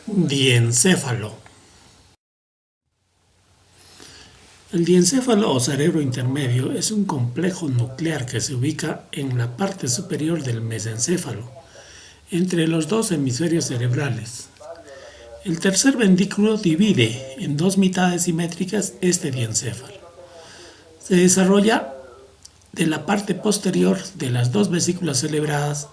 Diencéfalo. El diencéfalo o cerebro intermedio es un complejo nuclear que se ubica en la parte superior del mesencéfalo, entre los dos hemisferios cerebrales. El tercer ventrículo divide en dos mitades simétricas este diencéfalo. Se desarrolla de la parte posterior de las dos vesículas cerebrales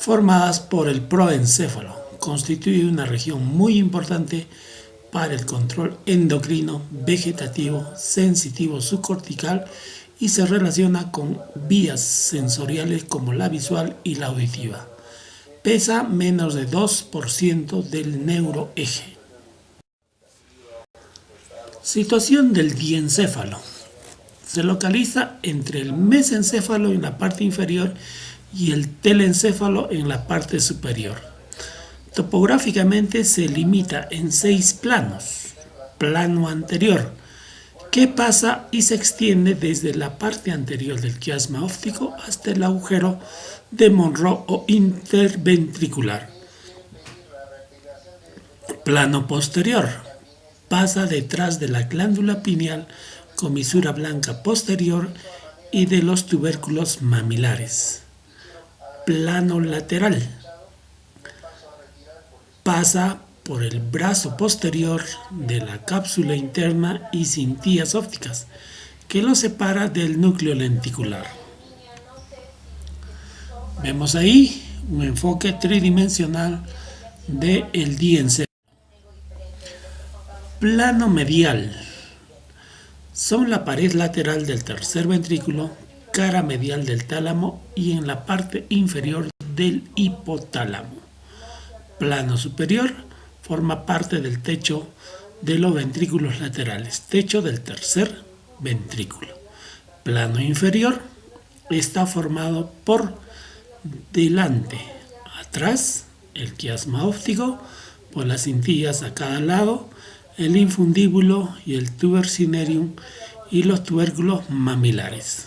formadas por el proencéfalo. Constituye una región muy importante para el control endocrino, vegetativo, sensitivo subcortical y se relaciona con vías sensoriales como la visual y la auditiva. Pesa menos de 2% del neuroeje. Situación del diencéfalo. Se localiza entre el mesencéfalo en la parte inferior y el telencéfalo en la parte superior. Topográficamente se limita en 6 planos. Plano anterior, que pasa y se extiende desde la parte anterior del quiasma óptico hasta el agujero de Monro o interventricular. Plano posterior, pasa detrás de la glándula pineal, comisura blanca posterior y de los tubérculos mamilares. Plano lateral, pasa por el brazo posterior de la cápsula interna y cintillas ópticas, que lo separa del núcleo lenticular. Vemos ahí un enfoque tridimensional del diencéfalo. Plano medial. Son la pared lateral del tercer ventrículo, cara medial del tálamo y en la parte inferior del hipotálamo. Plano superior, forma parte del techo de los ventrículos laterales, techo del tercer ventrículo. Plano inferior, está formado por delante, atrás, el quiasma óptico, por las cintillas a cada lado, el infundíbulo y el tuber cinereum y los tubérculos mamilares.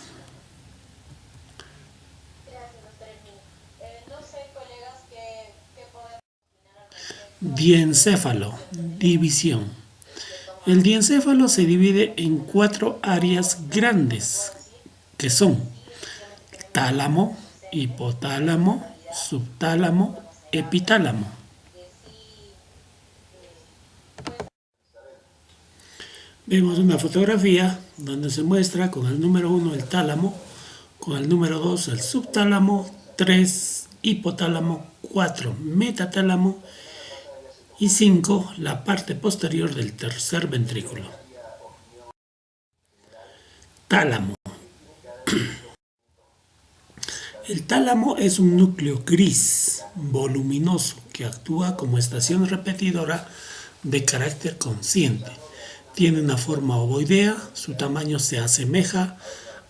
Diencéfalo, división. El diencéfalo se divide en 4 áreas grandes, que son tálamo, hipotálamo, subtálamo, epitálamo. Vemos una fotografía donde se muestra con el número 1 el tálamo, con el número 2 el subtálamo, 3 hipotálamo, 4 metatálamo y 5 la parte posterior del tercer ventrículo. Tálamo. El tálamo es un núcleo gris, voluminoso, que actúa como estación repetidora de carácter consciente. Tiene una forma ovoidea, su tamaño se asemeja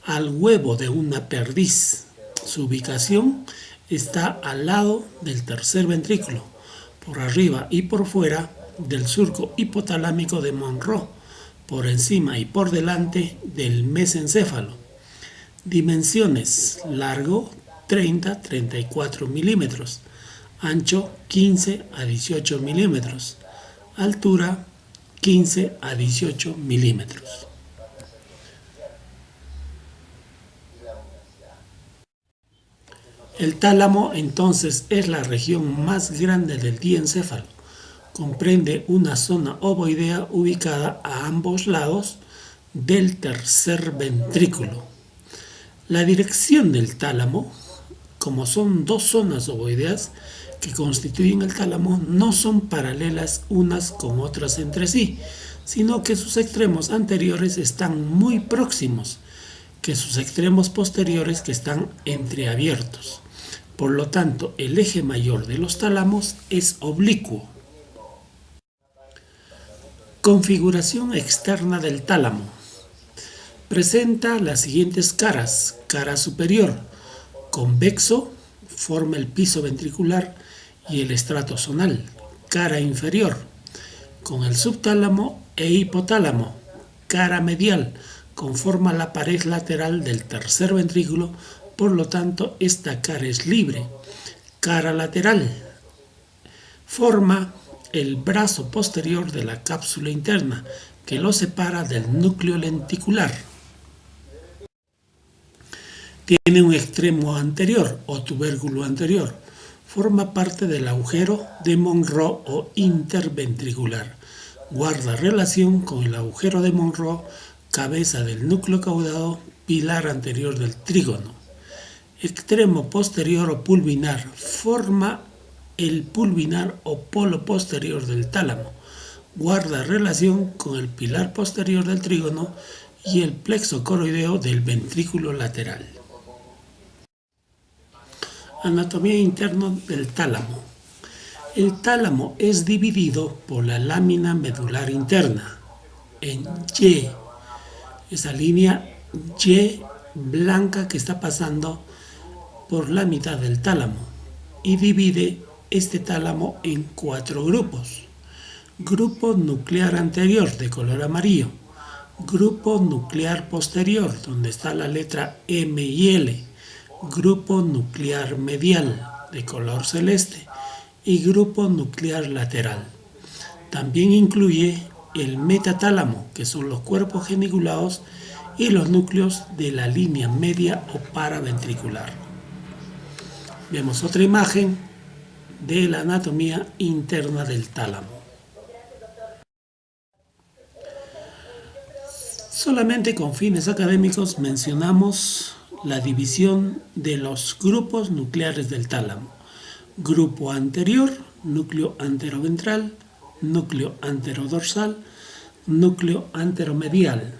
al huevo de una perdiz. Su ubicación está al lado del tercer ventrículo, por arriba y por fuera del surco hipotalámico de Monro, por encima y por delante del mesencéfalo. Dimensiones: largo 30-34 milímetros, ancho 15 a 18 milímetros, altura 15 a 18 milímetros. El tálamo entonces es la región más grande del diencéfalo. Comprende una zona ovoidea ubicada a ambos lados del tercer ventrículo. La dirección del tálamo, como son dos zonas ovoideas que constituyen el tálamo, no son paralelas unas con otras entre sí, sino que sus extremos anteriores están muy próximos, que sus extremos posteriores que están entreabiertos. Por lo tanto, el eje mayor de los tálamos es oblicuo. Configuración externa del tálamo. Presenta las siguientes caras. Cara superior, convexo, forma el piso ventricular y el estrato zonal. Cara inferior, con el subtálamo e hipotálamo. Cara medial, conforma la pared lateral del tercer ventrículo, por lo tanto esta cara es libre. Cara lateral, forma el brazo posterior de la cápsula interna que lo separa del núcleo lenticular. Tiene un extremo anterior o tubérculo anterior. Forma parte del agujero de Monroe o interventricular. Guarda relación con el agujero de Monroe, cabeza del núcleo caudado, pilar anterior del trígono. Extremo posterior o pulvinar. Forma el pulvinar o polo posterior del tálamo. Guarda relación con el pilar posterior del trígono y el plexo coroideo del ventrículo lateral. Anatomía interna del tálamo. El tálamo es dividido por la lámina medular interna en Y. Esa línea Y blanca que está pasando por la mitad del tálamo y divide este tálamo en 4 grupos. Grupo nuclear anterior de color amarillo. Grupo nuclear posterior, donde está la letra M y L. Grupo nuclear medial de color celeste y grupo nuclear lateral. También incluye el metatálamo, que son los cuerpos geniculados, y los núcleos de la línea media o paraventricular. Vemos otra imagen de la anatomía interna del tálamo. Solamente con fines académicos mencionamos la división de los grupos nucleares del tálamo. Grupo anterior, núcleo anteroventral, núcleo anterodorsal, núcleo anteromedial.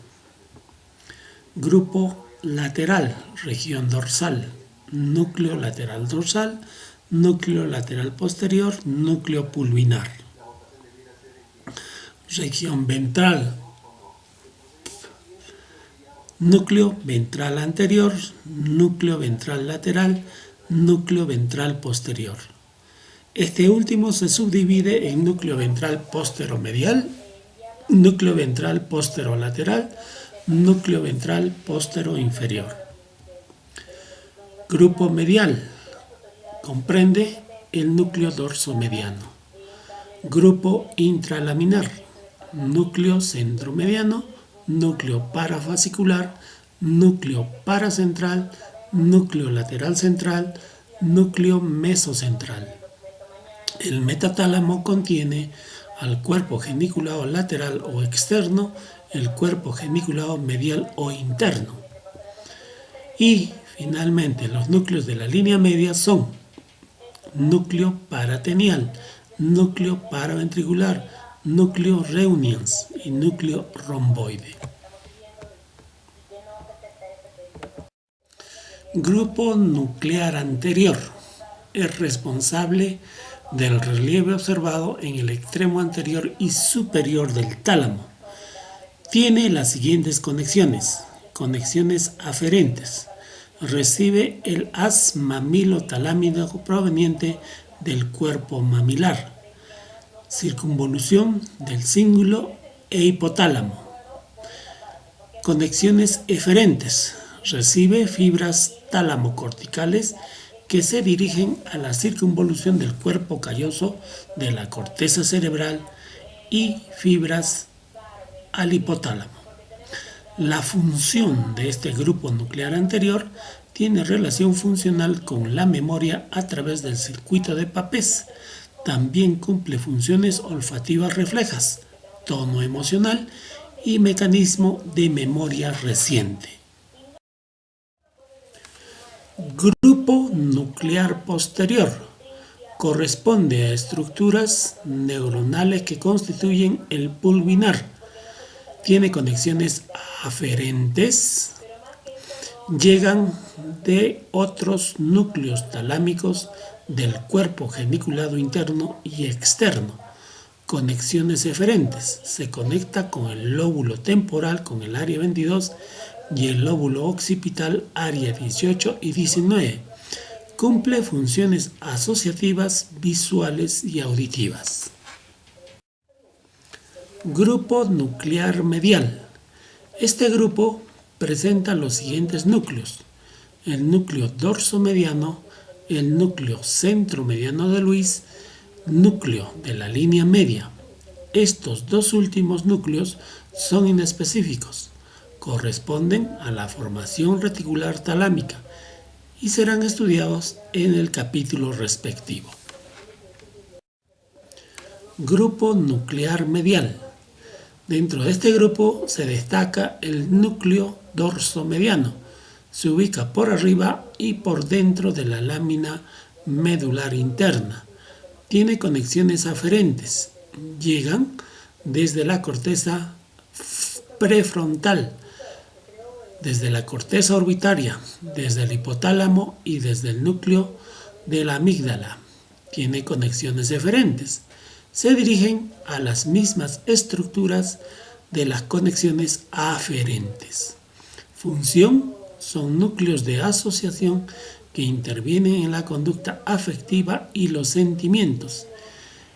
Grupo lateral, región dorsal, núcleo lateral dorsal, núcleo lateral posterior, núcleo pulvinar. Región ventral, núcleo ventral anterior, núcleo ventral lateral, núcleo ventral posterior. Este último se subdivide en núcleo ventral posteromedial, núcleo ventral posterolateral, núcleo ventral posteroinferior. Grupo medial comprende el núcleo dorsomediano. Grupo intralaminar, núcleo centromediano, núcleo parafascicular, núcleo paracentral, núcleo lateral central, núcleo mesocentral. El metatálamo contiene al cuerpo geniculado lateral o externo, el cuerpo geniculado medial o interno. Y finalmente los núcleos de la línea media son núcleo paratenial, núcleo paraventricular, núcleo reunions y núcleo romboide. Grupo nuclear anterior es responsable del relieve observado en el extremo anterior y superior del tálamo. Tiene las siguientes conexiones. Conexiones aferentes. Recibe el haz mamilotalámico proveniente del cuerpo mamilar. Circunvolución del cíngulo e hipotálamo. Conexiones eferentes. Recibe fibras tálamo-corticales que se dirigen a la circunvolución del cuerpo calloso de la corteza cerebral y fibras al hipotálamo. La función de este grupo nuclear anterior tiene relación funcional con la memoria a través del circuito de Papez. También cumple funciones olfativas reflejas, tono emocional y mecanismo de memoria reciente. Grupo nuclear posterior corresponde a estructuras neuronales que constituyen el pulvinar. Tiene conexiones aferentes, llegan de otros núcleos talámicos del cuerpo geniculado interno y externo. Conexiones eferentes, se conecta con el lóbulo temporal con el área 22 y el lóbulo occipital área 18 y 19. Cumple funciones asociativas, visuales y auditivas. Grupo nuclear medial. Este grupo presenta los siguientes núcleos: el núcleo dorsomediano, el núcleo centromediano de Luis, núcleo de la línea media. Estos dos últimos núcleos son inespecíficos, corresponden a la formación reticular talámica y serán estudiados en el capítulo respectivo. Grupo nuclear medial. Dentro de este grupo se destaca el núcleo dorsomediano. Se ubica por arriba y por dentro de la lámina medular interna. Tiene conexiones aferentes. Llegan desde la corteza prefrontal, desde la corteza orbitaria, desde el hipotálamo y desde el núcleo de la amígdala. Tiene conexiones eferentes. Se dirigen a las mismas estructuras de las conexiones aferentes. Función: son núcleos de asociación que intervienen en la conducta afectiva y los sentimientos.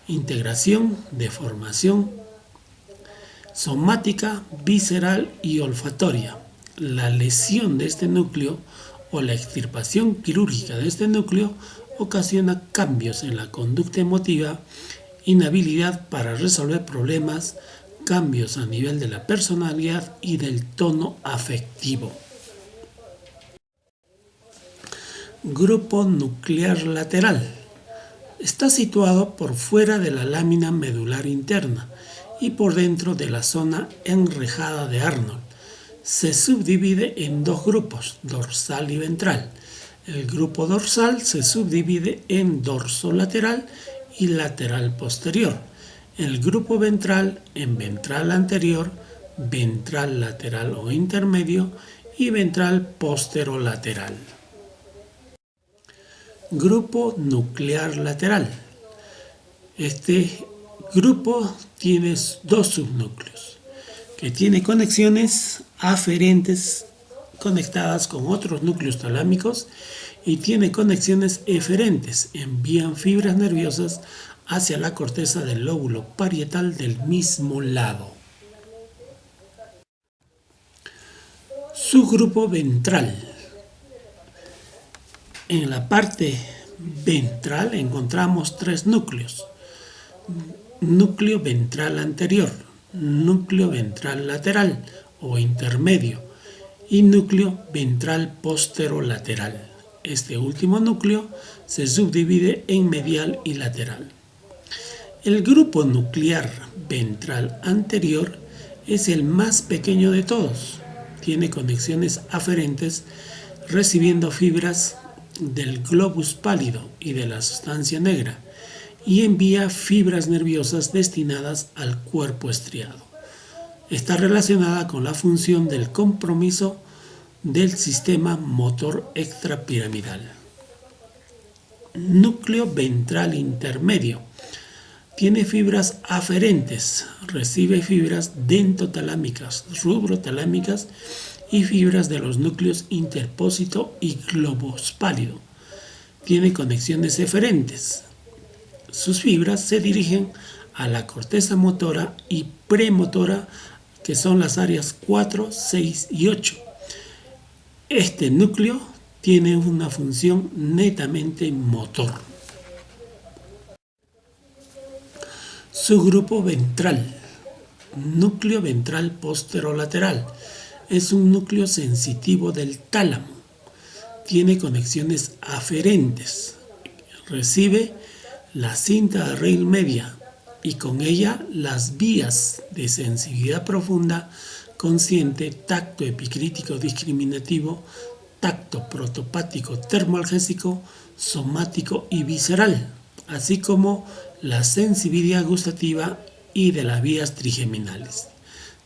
Integración de formación somática, visceral y olfatoria. La lesión de este núcleo o la extirpación quirúrgica de este núcleo ocasiona cambios en la conducta emotiva, inhabilidad para resolver problemas, cambios a nivel de la personalidad y del tono afectivo. Grupo nuclear lateral. Está situado por fuera de la lámina medular interna y por dentro de la zona enrejada de Arnold. Se subdivide en dos grupos, dorsal y ventral. El grupo dorsal se subdivide en dorsolateral y lateral posterior. El grupo ventral en ventral anterior, ventral lateral o intermedio y ventral posterolateral. Grupo nuclear lateral. Este grupo tiene dos subnúcleos que tiene conexiones aferentes conectadas con otros núcleos talámicos y tiene conexiones eferentes, envían fibras nerviosas hacia la corteza del lóbulo parietal del mismo lado. Subgrupo ventral. En la parte ventral encontramos tres núcleos: núcleo ventral anterior, núcleo ventral lateral o intermedio y núcleo ventral posterolateral. Este último núcleo se subdivide en medial y lateral. El grupo nuclear ventral anterior es el más pequeño de todos. Tiene conexiones aferentes recibiendo fibras del globus pálido y de la sustancia negra y envía fibras nerviosas destinadas al cuerpo estriado. Está relacionada con la función del compromiso del sistema motor extrapiramidal. Núcleo ventral intermedio. Tiene fibras aferentes, recibe fibras dentotalámicas, rubrotalámicas y fibras de los núcleos interpósito y globus pálido. Tiene conexiones eferentes. Sus fibras se dirigen a la corteza motora y premotora, que son las áreas 4, 6 y 8. Este núcleo tiene una función netamente motor. Subgrupo ventral. Núcleo ventral posterolateral. Es un núcleo sensitivo del tálamo. Tiene conexiones aferentes. Recibe la cinta de raíz media y con ella las vías de sensibilidad profunda, consciente, tacto epicrítico discriminativo, tacto protopático termoalgésico, somático y visceral, así como la sensibilidad gustativa y de las vías trigeminales.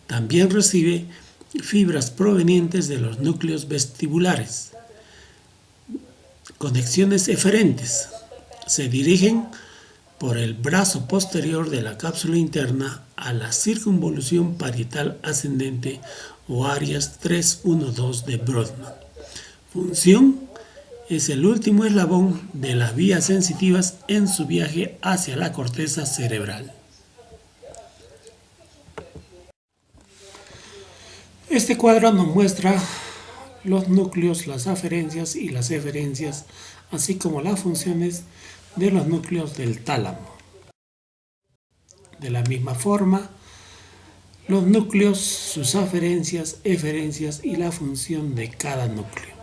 También recibe fibras provenientes de los núcleos vestibulares. Conexiones eferentes. Se dirigen por el brazo posterior de la cápsula interna a la circunvolución parietal ascendente o áreas 3-1-2 de Brodmann. Función: es el último eslabón de las vías sensitivas en su viaje hacia la corteza cerebral. Este cuadro nos muestra los núcleos, las aferencias y las eferencias, así como las funciones de los núcleos del tálamo. De la misma forma, los núcleos, sus aferencias, eferencias y la función de cada núcleo.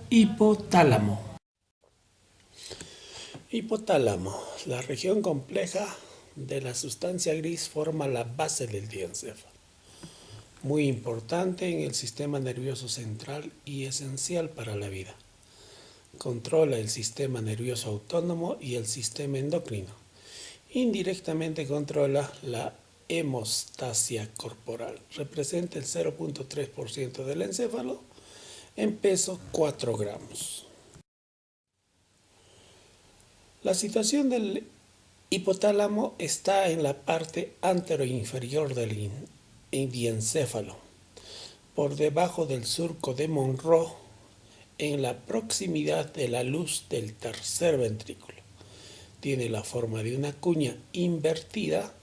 Hipotálamo. Hipotálamo, la región compleja de la sustancia gris, forma la base del diencéfalo. Muy importante en el sistema nervioso central y esencial para la vida. Controla el sistema nervioso autónomo y el sistema endocrino. Indirectamente controla la hemostasia corporal. Representa el 0.3% del encéfalo, en peso 4 gramos. La situación del hipotálamo está en la parte anteroinferior del diencéfalo, por debajo del surco de Monroe, en la proximidad de la luz del tercer ventrículo. Tiene la forma de una cuña invertida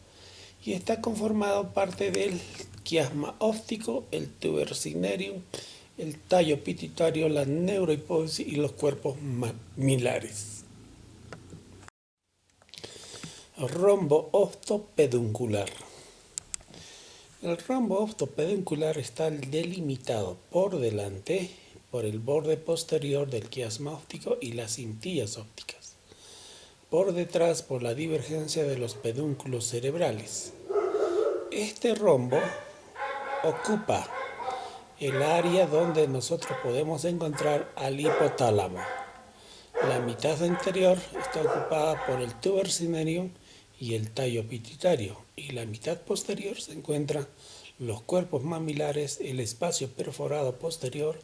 y está conformado parte del quiasma óptico, el tubercinerium, el tallo pituitario, la neurohipófisis y los cuerpos mamilares. Rombo oftopeduncular. El rombo oftopeduncular está delimitado por delante por el borde posterior del quiasma óptico y las cintillas ópticas, por detrás por la divergencia de los pedúnculos cerebrales. Este rombo ocupa el área donde nosotros podemos encontrar al hipotálamo. La mitad anterior está ocupada por el tubercinerium y el tallo pituitario, y la mitad posterior se encuentran los cuerpos mamilares, el espacio perforado posterior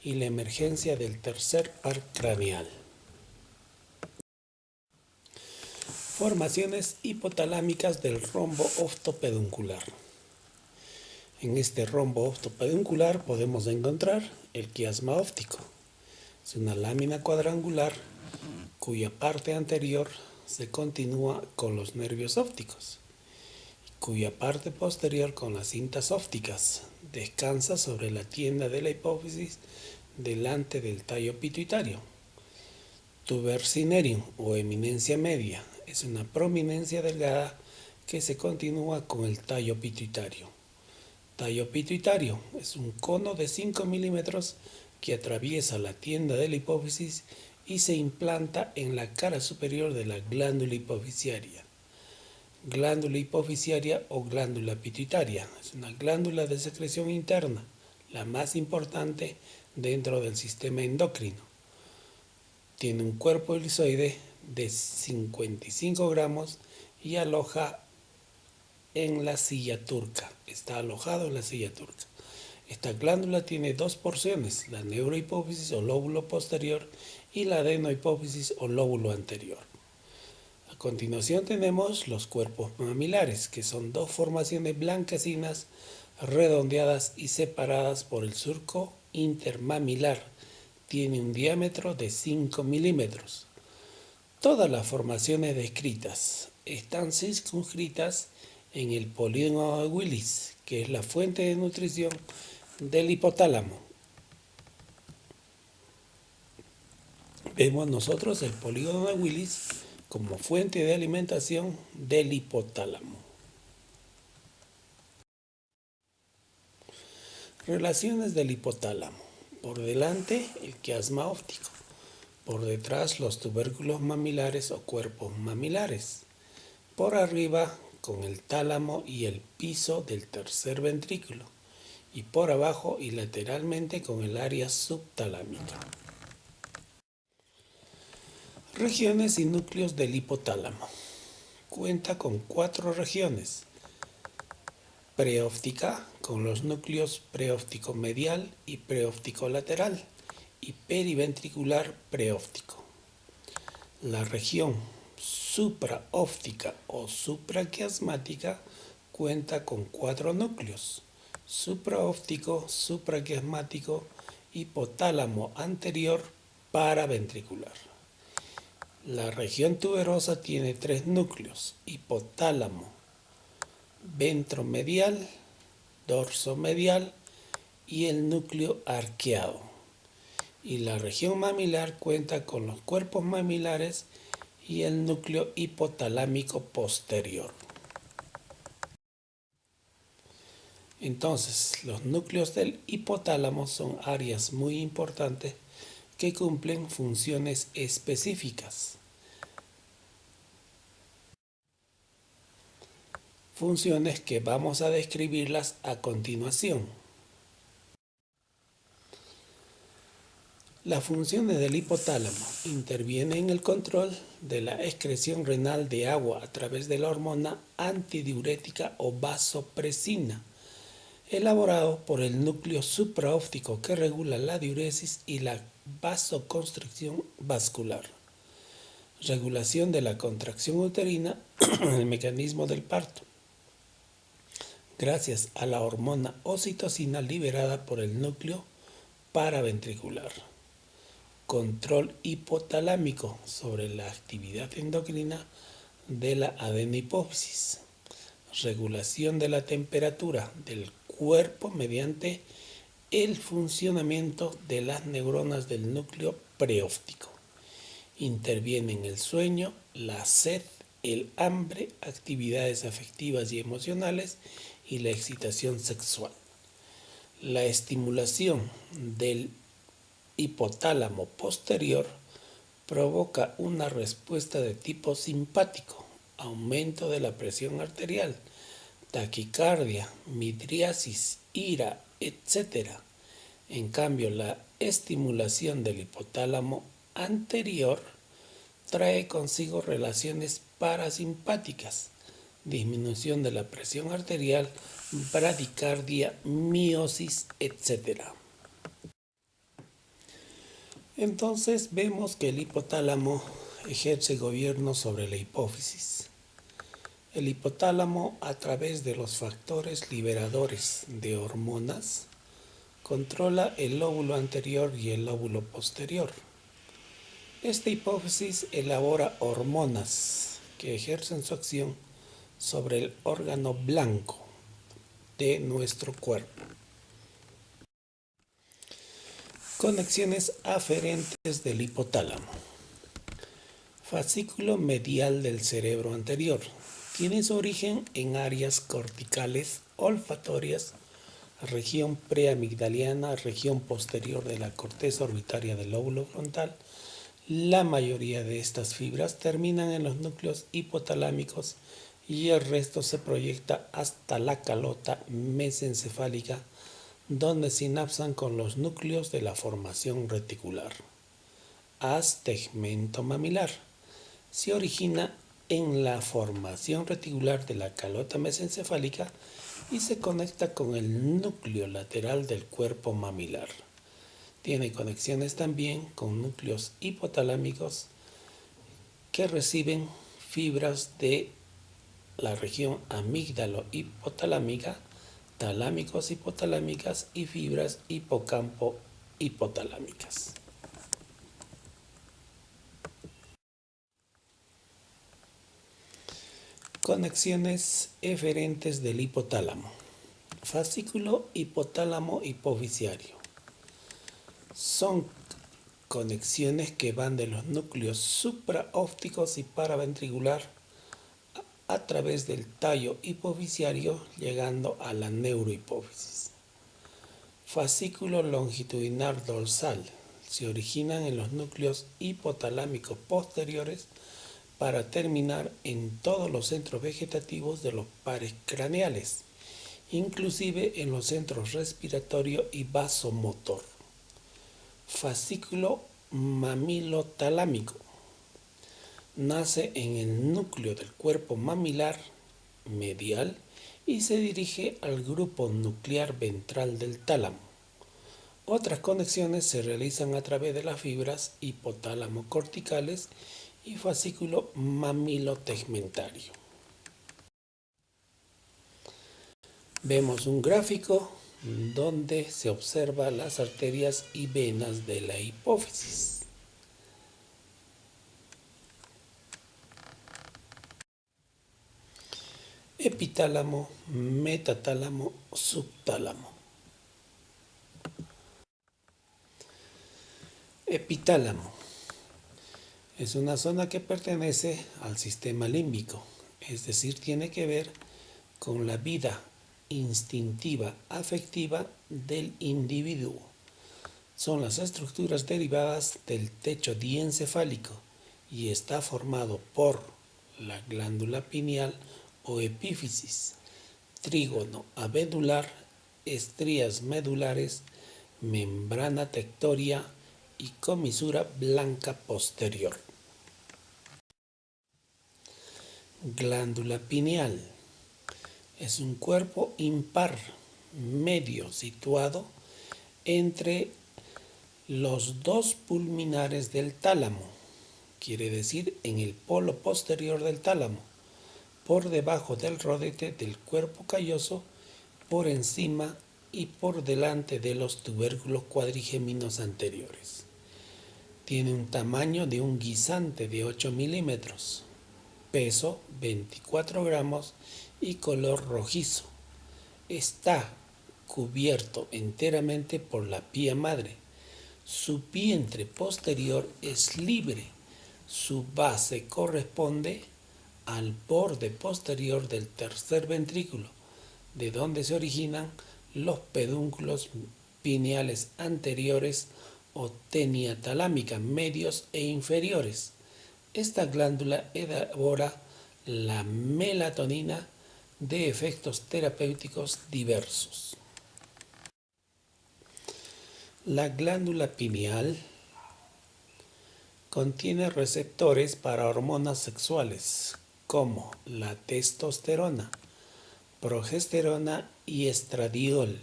y la emergencia del tercer par craneal. Formaciones hipotalámicas del rombo oftopeduncular. En este rombo oftopeduncular podemos encontrar el quiasma óptico. Es una lámina cuadrangular cuya parte anterior se continúa con los nervios ópticos, cuya parte posterior con las cintas ópticas descansa sobre la tienda de la hipófisis delante del tallo pituitario. Tubercinerium o eminencia media es una prominencia delgada que se continúa con el tallo pituitario. Tallo pituitario es un cono de 5 milímetros que atraviesa la tienda de la hipófisis y se implanta en la cara superior de la glándula hipofisiaria. Glándula hipofisiaria o glándula pituitaria es una glándula de secreción interna, la más importante dentro del sistema endocrino. Tiene un cuerpo elipsoide de 55 gramos y aloja en la silla turca. Está alojado en la silla turca. Esta glándula tiene dos porciones, la neurohipófisis o lóbulo posterior y la adenohipófisis o lóbulo anterior. A continuación tenemos los cuerpos mamilares, que son dos formaciones blanquecinas redondeadas y separadas por el surco intermamilar. Tiene un diámetro de 5 milímetros. Todas las formaciones descritas están circunscritas en el polígono de Willis, que es la fuente de nutrición del hipotálamo. Vemos nosotros el polígono de Willis como fuente de alimentación del hipotálamo. Relaciones del hipotálamo. Por delante, el quiasma óptico. Por detrás, los tubérculos mamilares o cuerpos mamilares. Por arriba, con el tálamo y el piso del tercer ventrículo. Y por abajo y lateralmente con el área subtalámica. Regiones y núcleos del hipotálamo. Cuenta con 4 regiones. Preóptica, con los núcleos preóptico medial y preóptico lateral, y periventricular preóptico. La región supraóptica o supraquiasmática cuenta con 4 núcleos: supraóptico, supraquiasmático, hipotálamo anterior, paraventricular. La región tuberosa tiene 3 núcleos: hipotálamo ventromedial, dorsomedial y el núcleo arqueado. Y la región mamilar cuenta con los cuerpos mamilares y el núcleo hipotalámico posterior. Entonces, los núcleos del hipotálamo son áreas muy importantes que cumplen funciones específicas. Funciones que vamos a describirlas a continuación. Las funciones del hipotálamo intervienen en el control de la excreción renal de agua a través de la hormona antidiurética o vasopresina, elaborado por el núcleo supraóptico que regula la diuresis y la vasoconstricción vascular. Regulación de la contracción uterina, el mecanismo del parto, gracias a la hormona oxitocina liberada por el núcleo paraventricular. Control hipotalámico sobre la actividad endocrina de la adenopófisis. Regulación de la temperatura del cuerpo mediante el funcionamiento de las neuronas del núcleo preóptico. Interviene en el sueño, la sed, el hambre, actividades afectivas y emocionales y la excitación sexual. La estimulación del hipotálamo posterior provoca una respuesta de tipo simpático, aumento de la presión arterial, taquicardia, midriasis, ira, etc. En cambio, la estimulación del hipotálamo anterior trae consigo relaciones parasimpáticas, disminución de la presión arterial, bradicardia, miosis, etc. Entonces vemos que el hipotálamo ejerce gobierno sobre la hipófisis. El hipotálamo, a través de los factores liberadores de hormonas, controla el lóbulo anterior y el lóbulo posterior. Esta hipófisis elabora hormonas que ejercen su acción sobre el órgano blanco de nuestro cuerpo. Conexiones aferentes del hipotálamo. Fascículo medial del cerebro anterior. Tiene su origen en áreas corticales olfatorias, región preamigdaliana, región posterior de la corteza orbitaria del lóbulo frontal. La mayoría de estas fibras terminan en los núcleos hipotalámicos y el resto se proyecta hasta la calota mesencefálica, donde sinapsan con los núcleos de la formación reticular. Haz tegmento mamilar. Se origina en la formación reticular de la calota mesencefálica y se conecta con el núcleo lateral del cuerpo mamilar. Tiene conexiones también con núcleos hipotalámicos que reciben fibras de la región amígdalo-hipotalámica, talámicos hipotalámicas y fibras hipocampo hipotalámicas. Conexiones eferentes del hipotálamo. Fascículo hipotálamo hipofisiario. Son conexiones que van de los núcleos supraópticos y paraventricular a través del tallo hipofisiario llegando a la neurohipófisis. Fascículo longitudinal dorsal. Se originan en los núcleos hipotalámicos posteriores para terminar en todos los centros vegetativos de los pares craneales, inclusive en los centros respiratorio y vasomotor. Fascículo mamilotalámico. Nace en el núcleo del cuerpo mamilar medial y se dirige al grupo nuclear ventral del tálamo. Otras conexiones se realizan a través de las fibras hipotálamo corticales y fascículo mamilotegmentario. Vemos un gráfico donde se observan las arterias y venas de la hipófisis. Epitálamo, metatálamo, subtálamo. Epitálamo. Es una zona que pertenece al sistema límbico, es decir, tiene que ver con la vida instintiva, afectiva del individuo. Son las estructuras derivadas del techo diencefálico y está formado por la glándula pineal o epífisis, trígono abedular, estrías medulares, membrana tectoria y comisura blanca posterior. Glándula pineal. Es un cuerpo impar medio situado entre los dos pulminares del tálamo, quiere decir en el polo posterior del tálamo, por debajo del rodete del cuerpo calloso, por encima y por delante de los tubérculos cuadrigéminos anteriores. Tiene un tamaño de un guisante de 8 milímetros, peso 24 gramos y color rojizo. Está cubierto enteramente por la pía madre. Su vientre posterior es libre. Su base corresponde al borde posterior del tercer ventrículo, de donde se originan los pedúnculos pineales anteriores o tenia talámica medios e inferiores. Esta glándula elabora la melatonina de efectos terapéuticos diversos. La glándula pineal contiene receptores para hormonas sexuales como la testosterona, progesterona y estradiol.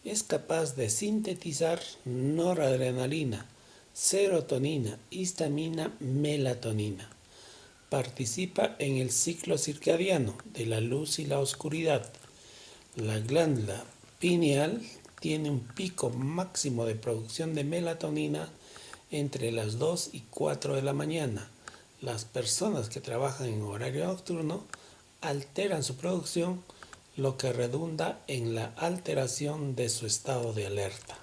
Es capaz de sintetizar noradrenalina, serotonina, histamina, melatonina. Participa en el ciclo circadiano de la luz y la oscuridad. La glándula pineal tiene un pico máximo de producción de melatonina entre las 2 y 4 de la mañana. Las personas que trabajan en horario nocturno alteran su producción, lo que redunda en la alteración de su estado de alerta.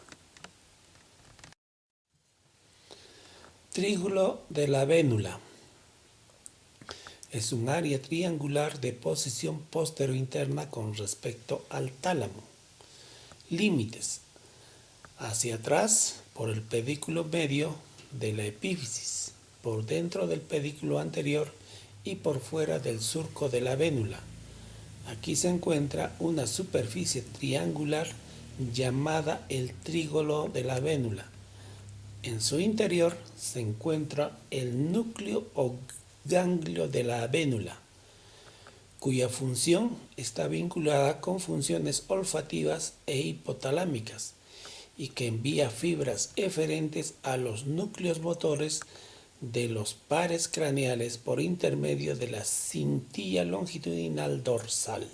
Trígulo de la vénula. Es un área triangular de posición postero-interna con respecto al tálamo. Límites. Hacia atrás por el pedículo medio de la epífisis, por dentro del pedículo anterior y por fuera del surco de la vénula. Aquí se encuentra una superficie triangular llamada el trígolo de la vénula. En su interior se encuentra el núcleo o ganglio de la vénula, cuya función está vinculada con funciones olfativas e hipotalámicas y que envía fibras eferentes a los núcleos motores de los pares craneales por intermedio de la cintilla longitudinal dorsal.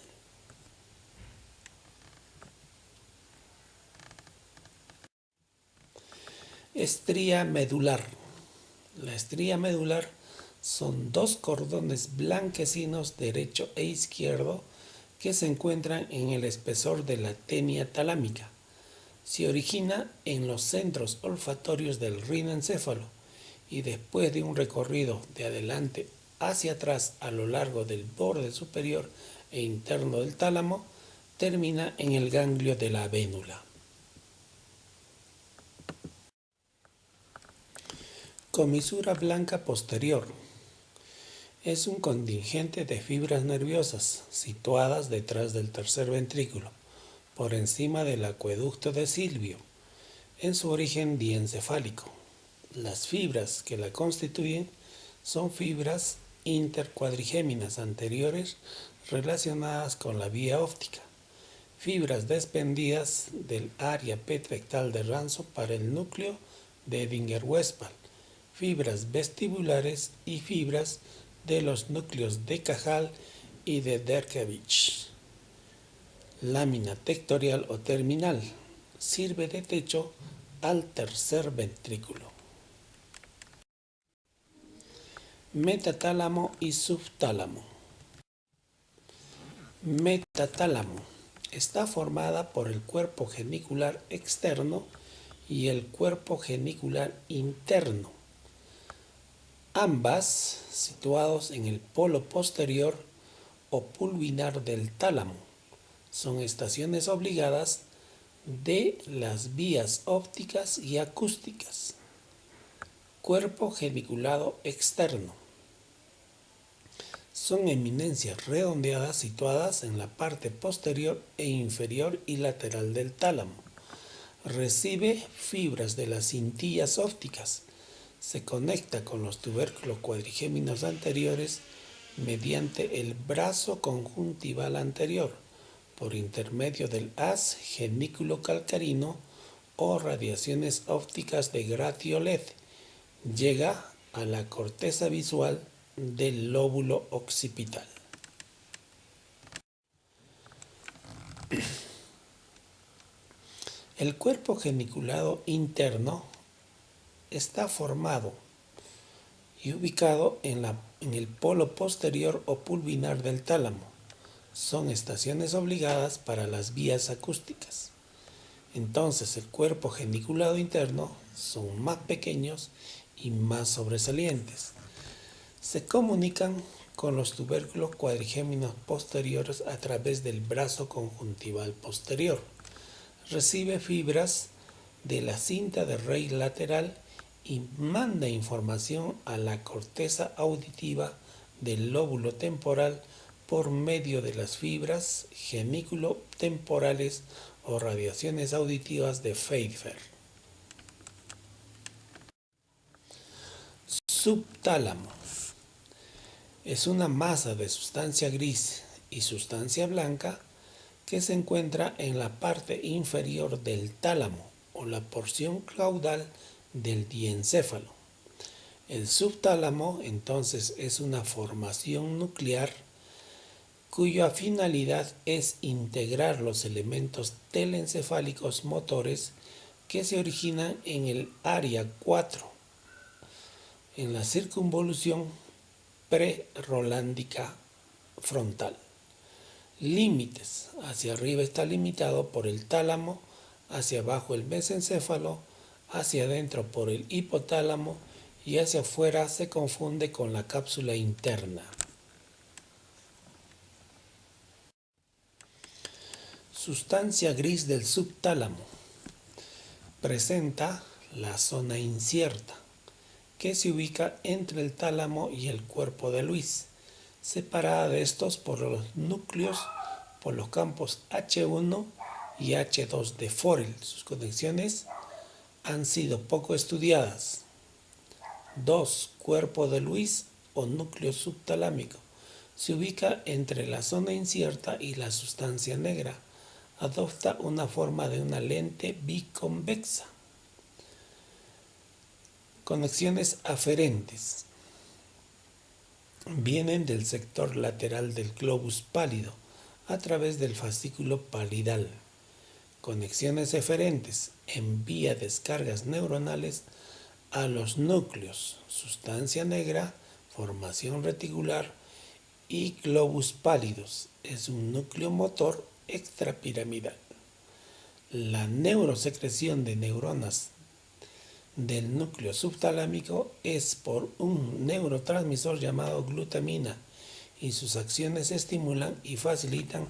Estría medular. La estría medular son dos cordones blanquecinos derecho e izquierdo que se encuentran en el espesor de la tenia talámica. Se origina en los centros olfatorios del rinencéfalo y después de un recorrido de adelante hacia atrás a lo largo del borde superior e interno del tálamo, termina en el ganglio de la vénula. Comisura blanca posterior. Es un contingente de fibras nerviosas situadas detrás del tercer ventrículo, por encima del acueducto de Silvio, en su origen diencefálico. Las fibras que la constituyen son fibras intercuadrigéminas anteriores relacionadas con la vía óptica, fibras desprendidas del área petrectal de Ranso para el núcleo de Edinger-Westphal, fibras vestibulares y fibras de los núcleos de Cajal y de Derkevich. Lámina tectorial o terminal. Sirve de techo al tercer ventrículo. Metatálamo y subtálamo. Metatálamo. Está formada por el cuerpo genicular externo y el cuerpo genicular interno. ambas situados en el polo posterior o pulvinar del tálamo. Son estaciones obligadas de las vías ópticas y acústicas. Cuerpo geniculado externo. Son eminencias redondeadas situadas en la parte posterior e inferior y lateral del tálamo. Recibe fibras de las cintillas ópticas. Se conecta con los tubérculos cuadrigéminos anteriores mediante el brazo conjuntival anterior, por intermedio del haz genículo calcarino o radiaciones ópticas de gratio LED. Llega a la corteza visual del lóbulo occipital. El cuerpo geniculado interno está formado y ubicado en el polo posterior o pulvinar del tálamo. Son estaciones obligadas para las vías acústicas. Entonces el cuerpo geniculado interno son más pequeños y más sobresalientes. Se comunican con los tubérculos cuadrigéminos posteriores a través del brazo conjuntival posterior. Recibe fibras de la cinta de raíz lateral y manda información a la corteza auditiva del lóbulo temporal por medio de las fibras genículo-temporales o radiaciones auditivas de Pfeiffer. Subtálamo. Es una masa de sustancia gris y sustancia blanca que se encuentra en la parte inferior del tálamo o la porción caudal del diencéfalo. El subtálamo entonces es una formación nuclear cuya finalidad es integrar los elementos telencefálicos motores que se originan en el área 4, en la circunvolución prerolándica frontal. Límites. Hacia arriba está limitado por el tálamo, hacia abajo el mesencéfalo, hacia adentro por el hipotálamo y hacia afuera se confunde con la cápsula interna. Sustancia gris del subtálamo. Presenta la zona incierta, que se ubica entre el tálamo y el cuerpo de Lewis, separada de estos por los núcleos, por los campos H1 y H2 de Forel. Sus conexiones han sido poco estudiadas. 2. Cuerpo de Lewis o núcleo subtalámico. Se ubica entre la zona incierta y la sustancia negra. Adopta una forma de una lente biconvexa. Conexiones aferentes. Vienen del sector lateral del globus pálido a través del fascículo palidal. Conexiones eferentes. Envía descargas neuronales a los núcleos, sustancia negra, formación reticular y globus pálidos. Es un núcleo motor extrapiramidal. La neurosecreción de neuronas del núcleo subtalámico es por un neurotransmisor llamado glutamina y sus acciones estimulan y facilitan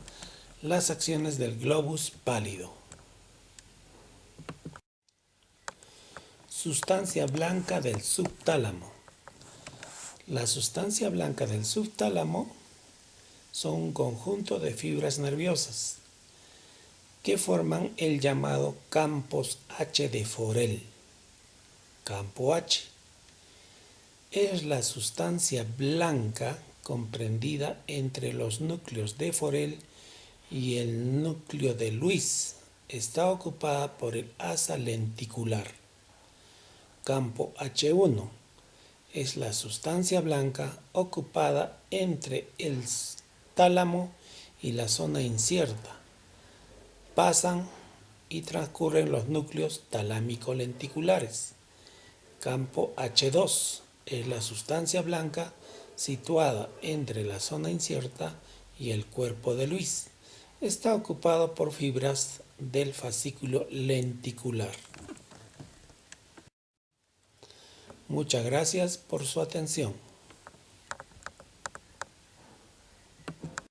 las acciones del globus pálido. Sustancia blanca del subtálamo. La sustancia blanca del subtálamo son un conjunto de fibras nerviosas que forman el llamado campos H de Forel. Campo H es la sustancia blanca comprendida entre los núcleos de Forel y el núcleo de Lewis. Está ocupada por el asa lenticular. Campo H1 es la sustancia blanca ocupada entre el tálamo y la zona incierta. Pasan y transcurren los núcleos talámico-lenticulares. Campo H2 es la sustancia blanca situada entre la zona incierta y el cuerpo de Lewis. Está ocupado por fibras del fascículo lenticular. Muchas gracias por su atención.